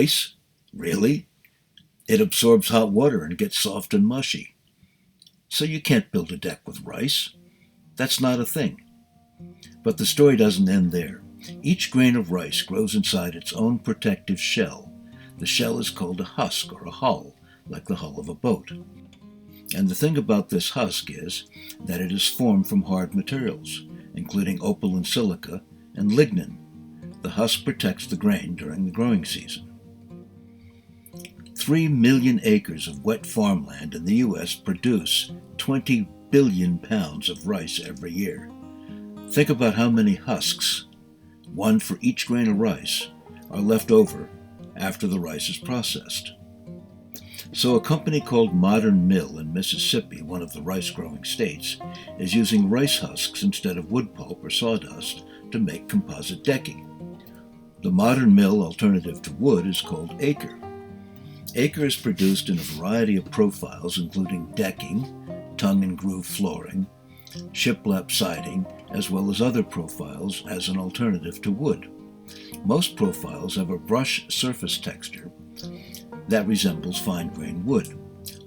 Rice? Really? It absorbs hot water and gets soft and mushy. So you can't build a deck with rice. That's not a thing. But the story doesn't end there. Each grain of rice grows inside its own protective shell. The shell is called a husk or a hull, like the hull of a boat. And the thing about this husk is that it is formed from hard materials, including opal and silica and lignin. The husk protects the grain during the growing season. 3 million acres of wet farmland in the U.S. produce 20 billion pounds of rice every year. Think about how many husks, one for each grain of rice, are left over after the rice is processed. So a company called Modern Mill in Mississippi, one of the rice-growing states, is using rice husks instead of wood pulp or sawdust to make composite decking. The Modern Mill alternative to wood is called Acre. Acre is produced in a variety of profiles, including decking, tongue and groove flooring, shiplap siding, as well as other profiles as an alternative to wood. Most profiles have a brush surface texture that resembles fine-grained wood.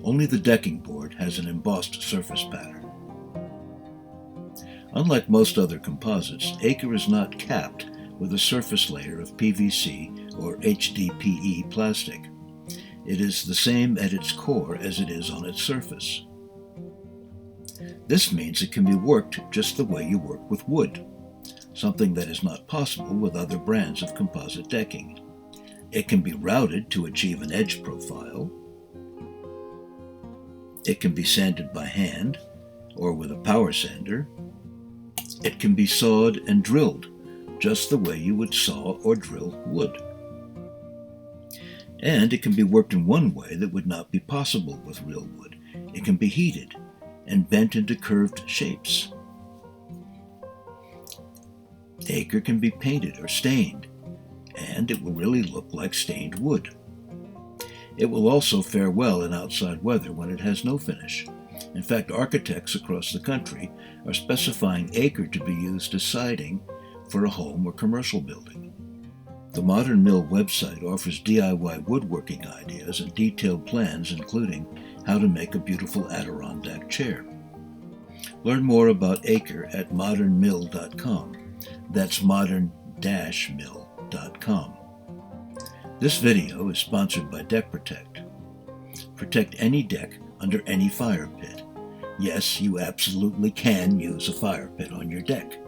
Only the decking board has an embossed surface pattern. Unlike most other composites, Acre is not capped with a surface layer of PVC or HDPE plastic. It is the same at its core as it is on its surface. This means it can be worked just the way you work with wood, something that is not possible with other brands of composite decking. It can be routed to achieve an edge profile. It can be sanded by hand or with a power sander. It can be sawed and drilled just the way you would saw or drill wood. And it can be worked in one way that would not be possible with real wood. It can be heated and bent into curved shapes. Acre can be painted or stained, and it will really look like stained wood. It will also fare well in outside weather when it has no finish. In fact, architects across the country are specifying Acre to be used as siding for a home or commercial building. The Modern Mill website offers DIY woodworking ideas and detailed plans, including how to make a beautiful Adirondack chair. Learn more about Acre at modernmill.com. That's modern-mill.com. This video is sponsored by Deck Protect. Protect any deck under any fire pit. Yes, you absolutely can use a fire pit on your deck.